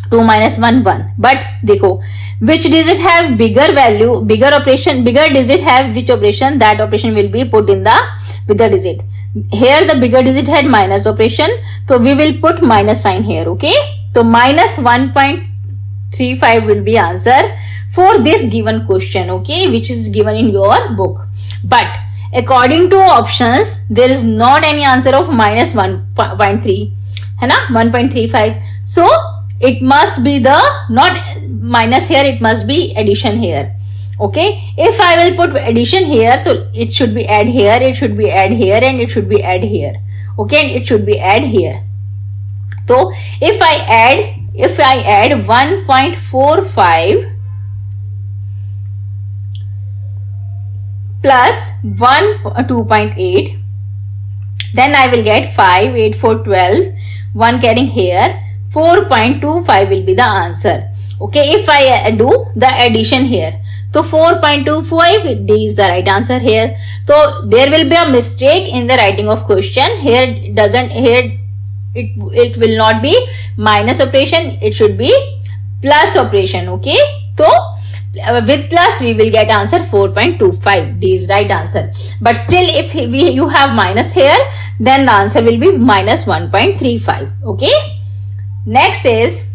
[SPEAKER 1] 2 minus 1 1. But देखो which digit have bigger value, bigger operation, bigger digit have which operation, that operation will be put in the with the digit. Here the bigger digit had minus operation, so we will put minus sign here. Okay, so minus 1.35 will be answer for this given question, okay, which is given in your book. But according to options, there is not any answer of minus 1.3, है ना, 1.35. So it must be the not minus here, it must be addition here. Okay, if I will put addition here, so it should be add here, it should be add here, and it should be add here. Okay, and it should be add here. So if I add 1.45 plus 2.8, then I will get 5, 8, 4, 12, 1 carrying here, 4.25 will be the answer. Okay, if I do the addition here, so 4.25, D is the right answer here. So there will be a mistake in the writing of question. Here it will not be minus operation, it should be plus operation. Okay, so with plus we will get answer 4.25. D is right answer. But still, if you have minus here, then the answer will be minus 1.35. Okay. Next is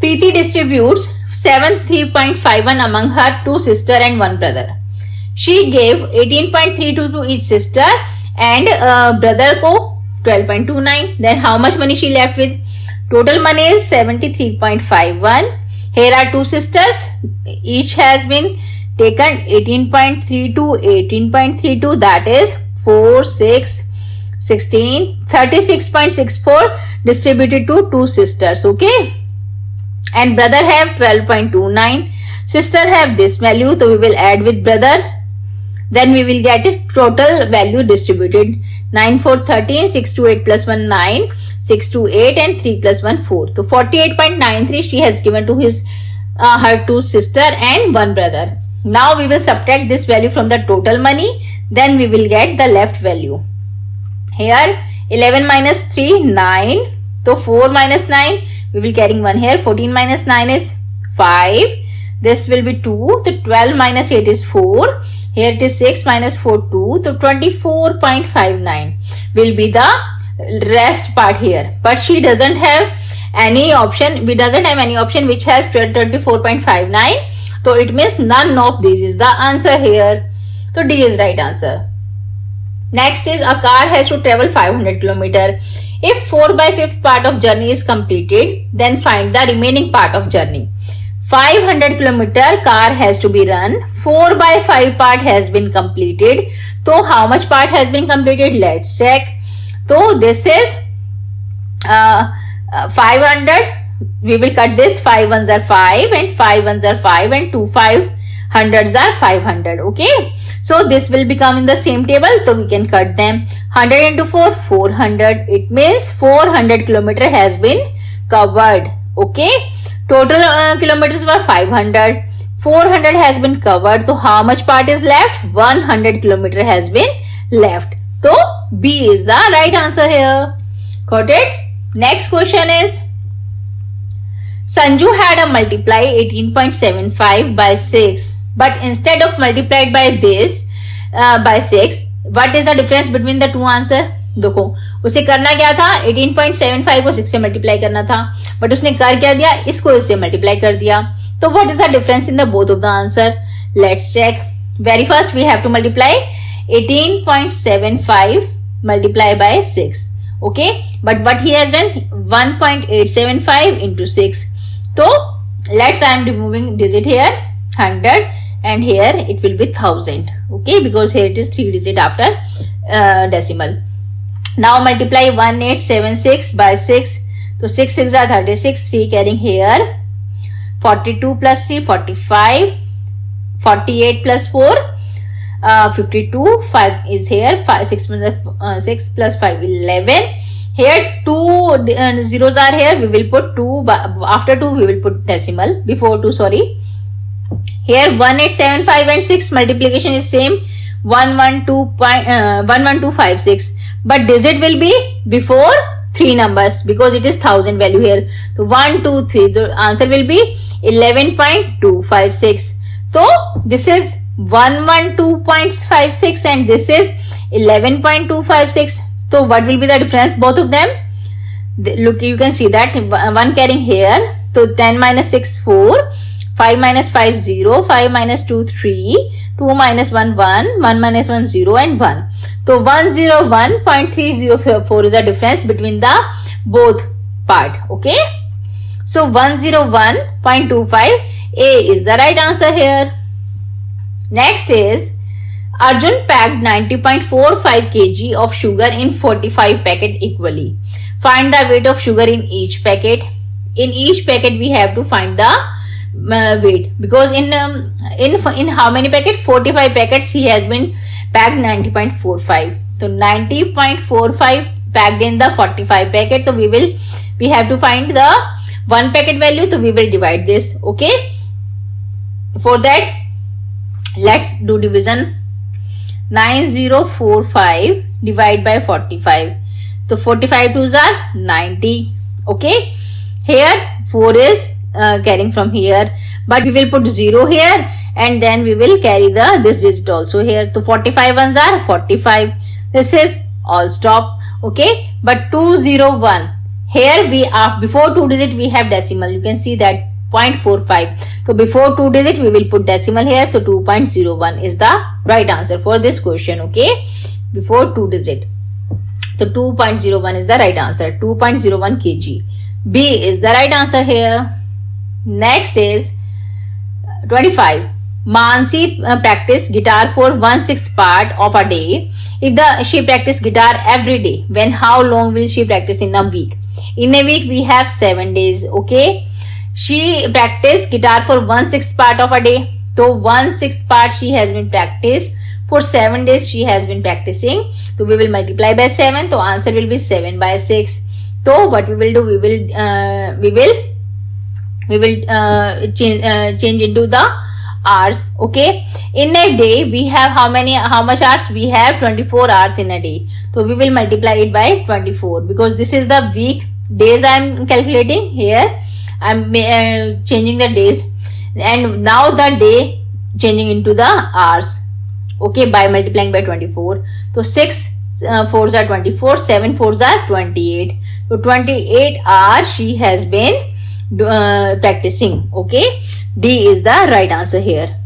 [SPEAKER 1] Preeti distributes 73.51 among her 2 sisters and 1 brother. She gave 18.32 to each sister and brother ko 12.29. Then how much money she left with? Total money is 73.51. Here are 2 sisters. Each has been taken 18.32, 18.32, that is 4, 6, 16, 36.64 distributed to 2 sisters. Okay. And brother have 12.29. Sister have this value, so we will add with brother. Then we will get total value distributed. 9, 4, 13, 6 to 8 plus 1, 9, 6 to 8 and 3 plus 1, 4. So 48.93 she has given to her 2 sister and 1 brother. Now we will subtract this value from the total money. Then we will get the left value. Here 11 minus 3, 9. So 4 minus 9. We will carrying 1 here. 14 minus 9 is 5. This will be 2. So 12 minus 8 is 4. Here it is 6 minus 4, 2. So 24.59 will be the rest part here. But she doesn't have any option. We doesn't have any option which has 24.59. So it means none of these is the answer here. So D is right answer. Next is a car has to travel 500 km. If 4/5 part of journey is completed, then find the remaining part of journey. 500 km car has to be run. 4/5 part has been completed. So how much part has been completed? Let's check. So this is 500. We will cut this. 5 ones are 5 and 5 ones are 5 and 2 500s are 500. Okay. So this will become in the same table. So we can cut them. 100 into 4, 400. It means 400 kilometer has been covered. Okay. Total kilometers were 500. 400 has been covered. So how much part is left? 100 kilometer has been left. So B is the right answer here. Got it? Next question is, Sanju had a multiply 18.75 by 6. But instead of multiplied by this by 6, what is the difference between the two answer? देखो उसे करना क्या था, 18.75 को 6 से multiply करना था, but उसने कर क्या दिया, इसको इससे मल्टीप्लाई कर दिया. तो what is the difference in the both of the answer? Let's check. Very first we have to multiply 18.75 multiply by 6. Okay, but what he has done 1.875 into 6. तो let's I am removing digit here 100 and here it will be 1000. Okay, because here it is 3 digit after decimal. Now multiply 1876 by 6. So 6 6 are 36. 3 carrying here. 42 plus 3 45. 48 plus 4 52. 5 is here. 6 plus 5 11. Here 2 zeros are here. We will put 2. After 2 we will put decimal. Before 2, sorry. Here 1875 and 6 multiplication is same, 11256, but digit will be before 3 numbers because it is 1000 value here. So 1 2 3, the answer will be 11.256. So this is 112.56 and this is 11.256. So what will be the difference both of them? Look, you can see that one carrying here. So 10 minus 6 4. 5 minus 5 0, 5 minus 2 3, 2 minus 1 1, 1 minus 1 0 and 1. So 101.304 is the difference between the both part. Okay. So 101.25 A is the right answer here. Next is Arjun packed 90.45 kg of sugar in 45 packet equally. Find the weight of sugar in each packet. In each packet we have to find the weight, because in how many packets? 45 packets he has been packed 90.45. So 90.45 packed in the 45 packet. So we have to find the one packet value. So we will divide this. Okay. For that, let's do division. 9045 divide by 45. So 45 2s are 90. Okay. Here 4 is carrying from here, but we will put 0 here and then we will carry this digit also here. So 45 ones are 45. This is all stop. Okay. But 201, here we are, before 2 digit we have decimal. You can see that 0.45. So before 2 digit we will put decimal here. So 2.01 is the right answer for this question. Okay. Before 2 digit. So 2.01 is the right answer. 2.01 kg. B is the right answer here. Next is 25. Mansi practice guitar for 1/6 part of a day. If she practice guitar every day, then how long will she practice in a week? In a week we have 7 days. Okay. She practice guitar for 1/6 part of a day. So 1/6 part she has been practiced for 7 days. She has been practicing. So we will multiply by 7. So answer will be 7 by 6. So what we will do? We will change into the hours. Okay. In a day we have how much hours? We have 24 hours in a day. So we will multiply it by 24, because this is the week days I am calculating here. I am changing the days, and now the day changing into the hours. Okay, by multiplying by 24. So 6 4s are 24, 7 4s are 28. So 28 hours she has been practicing. Okay. D is the right answer here.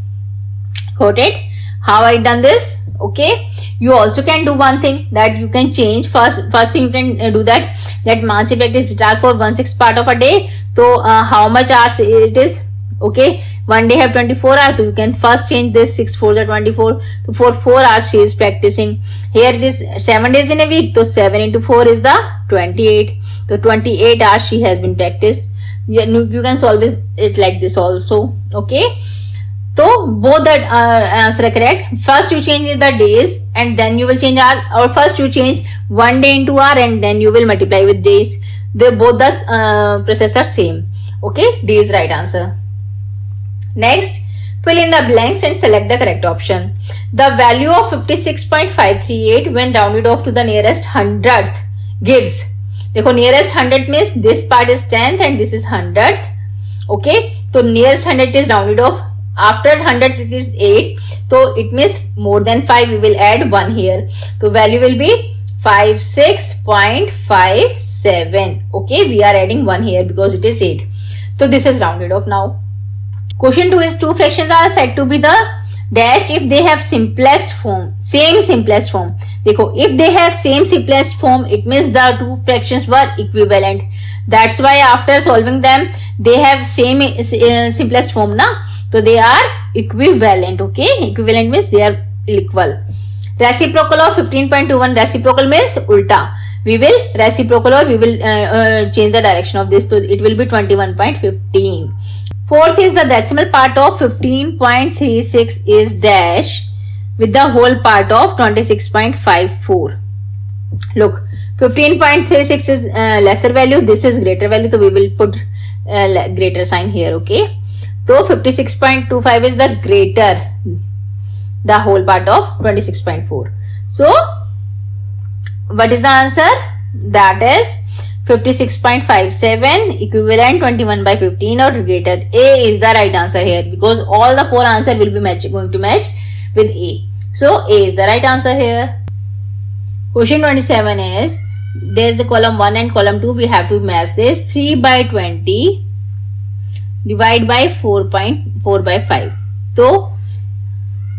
[SPEAKER 1] Got it? How I done this? Okay. You also can do one thing, that you can change. First thing you can do that Mansi practice guitar for 1/6 part of a day. So how much hours it is? Okay. One day have 24 hours. So you can first change this. 6 4s are 24. So for 4 hours she is practicing. Here it is 7 days in a week. So 7 into 4 is the 28. So 28 hours she has been practiced. You can solve it like this also. Okay. So both the answer are correct. First you change the days and then you will change hour, or first you change 1 day into hour and then you will multiply with days. They both the process are same. Okay. D is right answer. Next, fill in the blanks and select the correct option. The value of 56.538 when rounded off to the nearest hundredth gives. देखो nearest 100 means this part is 10th and this is 100th. Okay. So nearest 100 is rounded off. After 100 it is 8. So it means more than 5. We will add 1 here. So value will be 56.57. Okay. We are adding 1 here because it is 8. So this is rounded off now. Question 2 is two fractions are said to be the dash if they have simplest form. Same simplest form. देखो, if they have same simplest form, it means the two fractions were equivalent. That's why after solving them, they have same simplest form, na? So they are equivalent. Okay, equivalent means they are equal. Reciprocal of 15.21. Reciprocal means ulta. We will reciprocal, or we will change the direction of this. So it will be 21.15. Fourth is the decimal part of 15.36 is dash with the whole part of 26.54. Look, 15.36 is lesser value. This is greater value. So we will put greater sign here. Okay. So 56.25 is the greater, the whole part of 26.4. So what is the answer? That is 56.57 equivalent 21/15 or greater. A is the right answer here, because all the 4 answer will be going to match with A. So A is the right answer here. Question 27 is, there is the column 1 and column 2. We have to match this. 3/20 divide by 4.4 by 5. So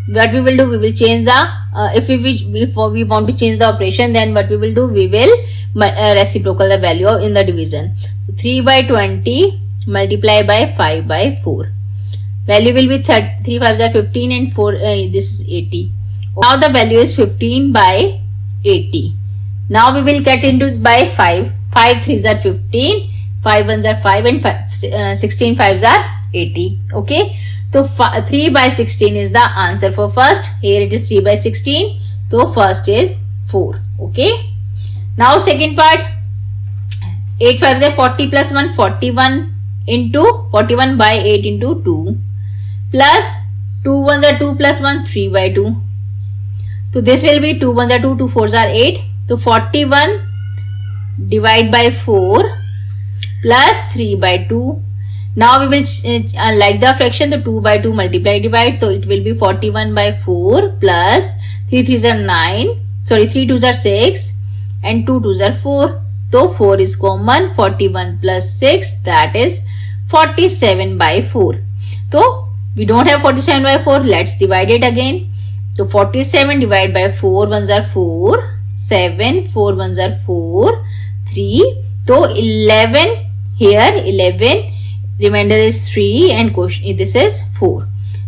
[SPEAKER 1] what we will do, we will change the if we want to change the operation, then what we will do, we will reciprocal the value in the division. So 3 by 20 multiply by 5 by 4, value will be 3 5s are 15 and 4 this is 80. Now the value is 15 by 80. Now we will get into by 5 3s are 15, 5 1s are 5 and 16 5s are 80. Okay, so 3 by 16 is the answer for first. Here it is 3 by 16. So first is 4. Okay. Now second part, 8 5s are 40 plus 1, 41 into 41 by 8 into 2 plus 2 1s are 2 plus 1, 3 by 2. So this will be 2 1s are 2, 2 4s are 8. So 41 divide by 4 plus 3 by 2. Now we will like the fraction, the 2 by 2 multiply divide, so it will be 41 by 4 plus 3 3s are 9, sorry 3 2s are 6 and 2 2s are 4. So 4 is common, 41 plus 6, that is 47 by 4. So we don't have 47 by 4, let's divide it again. So 47 divided by 4 1s are 4, 7 4 1s are 4, 3. So 11 here, 11, remainder is 3 and this is 4.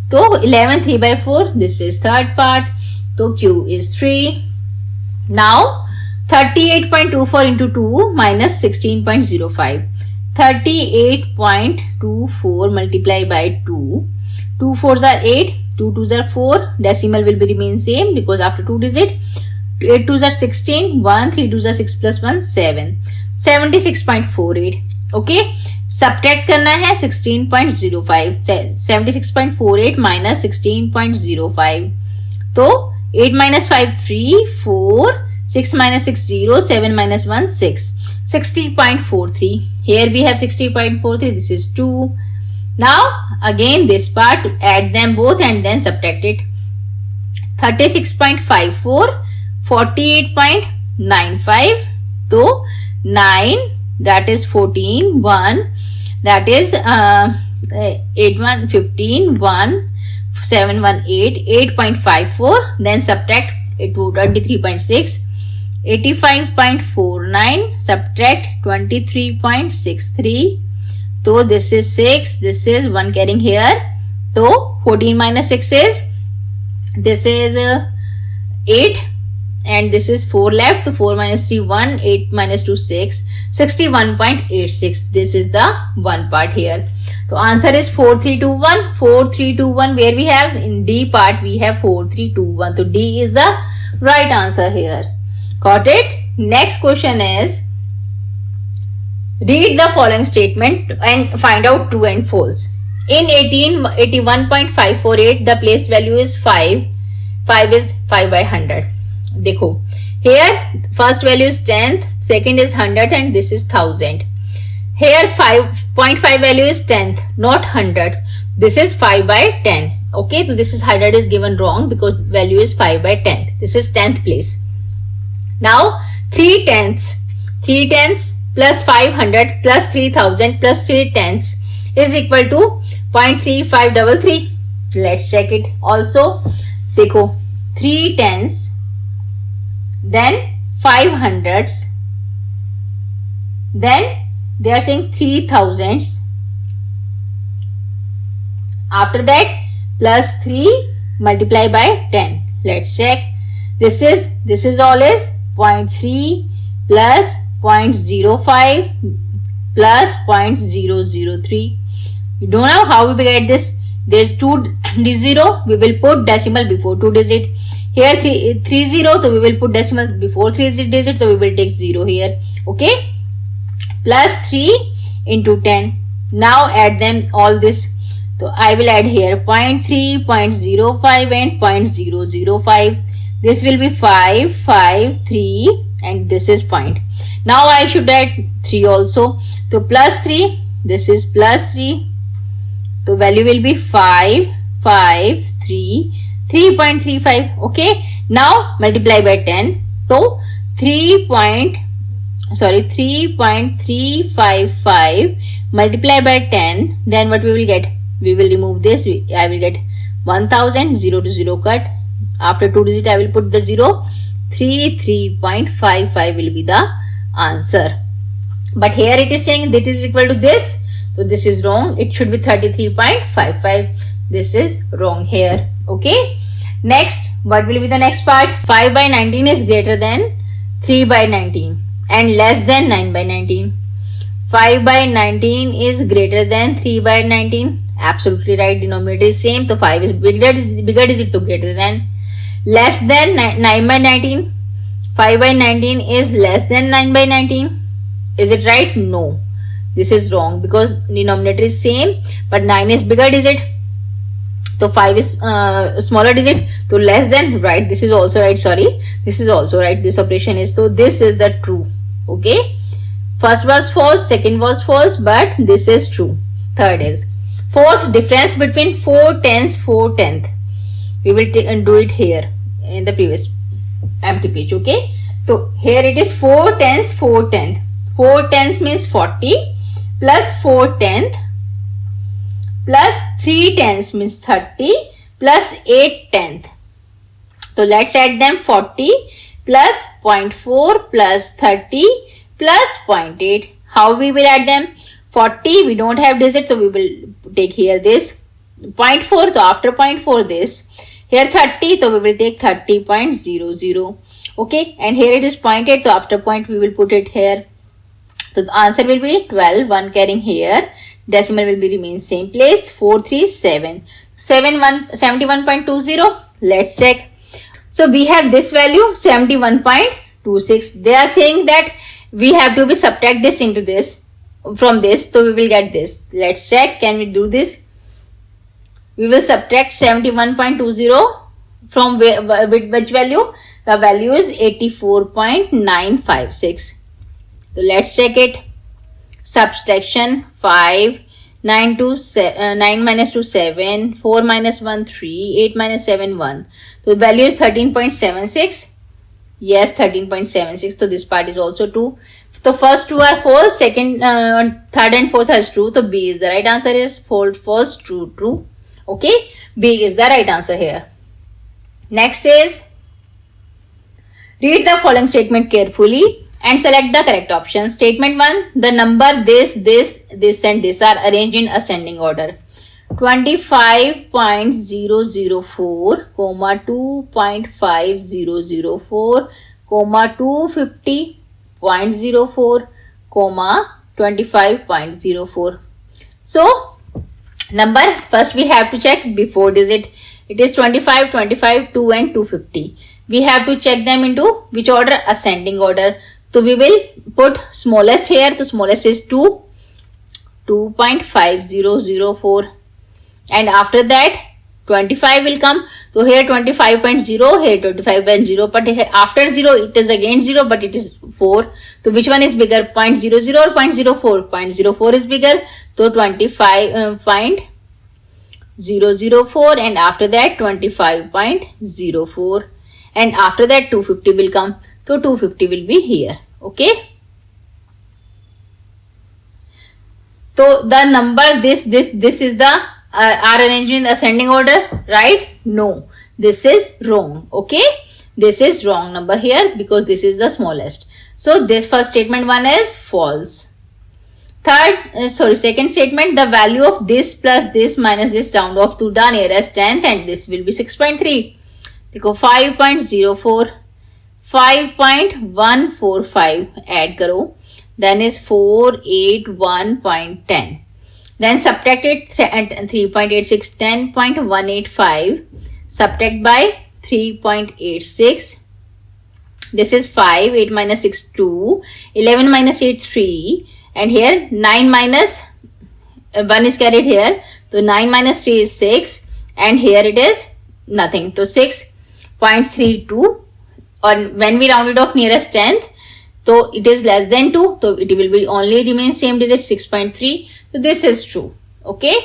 [SPEAKER 1] So 11 3 by 4, this is third part. So Q is 3. Now 38.24 into 2 minus 16.05. 38.24 multiply by 2. 2 4s are 8, 2 2s are 4. Decimal will be remain same because after 2 digit. 8 2s are 16, 1 3 2s are 6 plus 1 7. 76.48. Okay. Subtract करना है 16.05. 76.48 minus 16.05. तो 8 minus 5 3, 4, 6 minus 6 0, 7 minus 1 6. 60.43. Here we have 60.43. This is 2. Now again this part, add them both and then subtract it. 36.54, 48.95. So 9, that is 14, 1, that is 8 1 15, 1 7 1 8, 8.54, then subtract it to 23.6. 85.49 subtract 23.63. So this is 6, this is 1 carrying here. So 14 minus 6 is, this is 8 and this is 4 left. So 4 minus 3 1, 8 minus 2 6. 61.86. This is the one part here. So answer is 4321. 4321, where we have in D part we have 4321. So D is the right answer here. Got it? Next question is, read the following statement and find out true and false. In 1881.548 the place value is 5. 5 is 5 by 100. देखो, here first value is 10th, second is 100 and this is 1000. Here 5.5 value is 10th, not 100. This is 5 by 10. Okay, so this is 100 is given wrong because value is 5 by 10th. This is 10th place. Now 3 tenths. 3 tenths plus 500 plus 3000 plus 3 tenths is equal to 0.3533. Let's check it also. देखो, 3 tenths, then 5 hundreds, then they are saying 3000s. After that plus 3 multiply by 10. Let's check. This is all is 0.3 plus 0.05 plus 0.003. You don't know how we get this. There's 2 0. We will put decimal before 2 digit. Here 3 0. So we will put decimal before 3 digit. So we will take 0 here. Okay. Plus 3 into 10. Now add them all this. So I will add here 0.3, 0.05 and 0.005. This will be 5, 5, 3 and this is point. Now I should add 3 also. So plus 3, this is plus 3. So value will be 5, 5, 3, 3.35. Okay. Now multiply by 10. So 3.35 3.355 multiply by 10, then what we will get? We will remove this. I will get 1000, 0 to 0 cut. After 2 digit I will put the 0. 33.55 will be the answer. But here it is saying that is equal to this. So this is wrong. It should be 33.55. This is wrong here. Okay. Next, what will be the next part? 5 by 19 is greater than 3 by 19 and less than 9 by 19. 5 by 19 is greater than 3 by 19. Absolutely right. Denominator is same. So 5 is bigger digit, so greater than. Less than 9 by 19. 5 by 19 is less than 9 by 19. Is it right? No. This is wrong because denominator is same but 9 is bigger digit. So 5 is smaller digit. So less than, right. This is also right. Sorry. This is also right. This operation is, so this is the true. Okay. First was false. Second was false. But this is true. Third is. Fourth, difference between 4 tenths, 4 tenths. We will do it here in the previous empty page. Okay. So here it is 4 tenths, 4 tenths. 4 tenths means 40 plus 4 tenths plus 3 tenths means 30 plus 8 tenths. So let's add them. 40 plus 0.4 plus 30 plus 0.8. How we will add them? 40 we don't have digit, so we will take here this 0.4. So after 0.4 this. Here 30, so we will take 30.00. Okay, and here it is 0.8. So after point we will put it here. So the answer will be 12. 1 carrying here. Decimal will be remain same place. 437. 71.20. Let's check. So we have this value 71.26. They are saying that we have to be subtract this into this from this. So we will get this. Let's check. Can we do this? We will subtract 71.20 from which value? The value is 84.956. So let's check it. Subtraction 5, 9 minus 2 7, 4 minus 1 3, 8 minus 7 1. So the value is 13.76. Yes, 13.76. So this part is also true. So first two are false, second, third and fourth is true. So B is the right answer. Is false, true, true. Okay, B is the right answer here. Next is, read the following statement carefully and select the correct option. Statement 1, the number this and this are arranged in ascending order. 25.004, 2.5004, 250.04, 25.04. So number, first we have to check before digit. It is 25, 25, 2 and 250. We have to check them into which order? Ascending order. So we will put smallest here. The smallest is 2, 2.5004. And after that 25 will come. So here 25.0, here 25.0. But after 0 it is again 0, but it is 4. So which one is bigger? 0.00 or 0.04? 0.04 is bigger. So 25.004 and after that 25.04 and after that 250 will come. So 250 will be here. Okay. So the number this is the are arranged in the ascending order, right? No, this is wrong. Okay, this is wrong number here because this is the smallest. So this first statement 1 is false. Second statement, the value of this plus this minus this round off to the nearest tenth and this will be 6.3. देखो 5.04, 5.145 add करो, then is 481.10. Then subtract it 3.86, 10.185 subtract by 3.86. This is 5, 8 minus 6, 2, 11 minus 8, 3. And here 9 minus 1 is carried here. So 9 minus 3 is 6. And here it is nothing. So 6.32. Or when we round it off nearest tenth, so it is less than 2. So it will be only remain same digit 6.3. So this is true. Okay.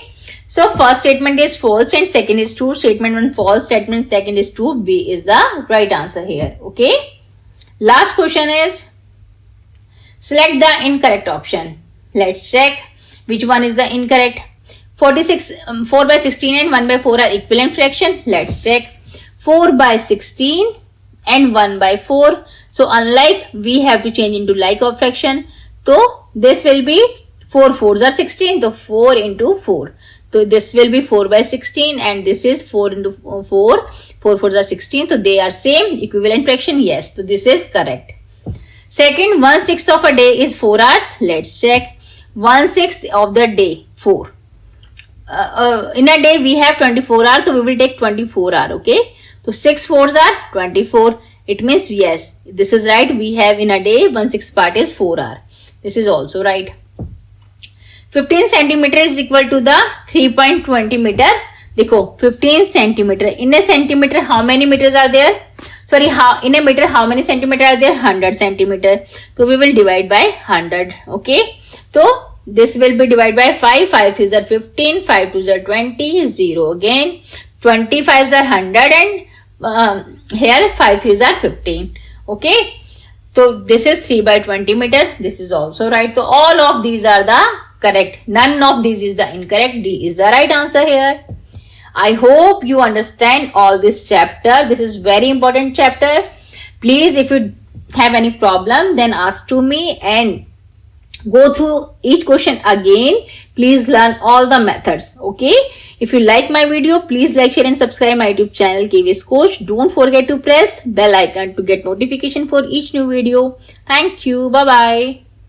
[SPEAKER 1] So first statement is false and second is true. Statement 1 false, statement second is true. B is the right answer here. Okay. Last question is, Select the incorrect option. Let's check which one is the incorrect. 46 4 by 16 and 1 by 4 are equivalent fraction. Let's check. 4 by 16 and 1 by 4. So unlike, we have to change into like of fraction. So this will be 4 4s are 16. So 4 into 4. So this will be 4 by 16 and this is 4 into 4. 4 4s are 16. So they are same equivalent fraction. Yes. So this is correct. Second, 1/6 of a day is 4 hours. Let's check. 1/6 of the day, 4. In a day we have 24 hours. So we will take 24 hours. Okay. So 6 4s are 24. It means yes, this is right. We have in a day 1/6 part is 4 hours. This is also right. 15 centimeter is equal to the 3.20 meter. देखो 15 centimeter. In a centimeter, how many meters are there? Sorry, in a meter, how many centimeter are there? 100 centimeter. So we will divide by 100. Okay. So this will be divided by 5. 5 3s are 15. 5 2s are 20. 0 again. 25s are 100 and here 5 3s are 15. Okay. So this is 3 by 20 meter. This is also right. So all of these are the correct. None of these is the incorrect. D is the right answer here. I hope you understand all this chapter. This is very important chapter. Please, if you have any problem, then ask to me and go through each question again. Please learn all the methods. Okay. If you like my video, please like, share and subscribe my YouTube channel KVS Coach. Don't forget to press bell icon to get notification for each new video. Thank you. Bye bye.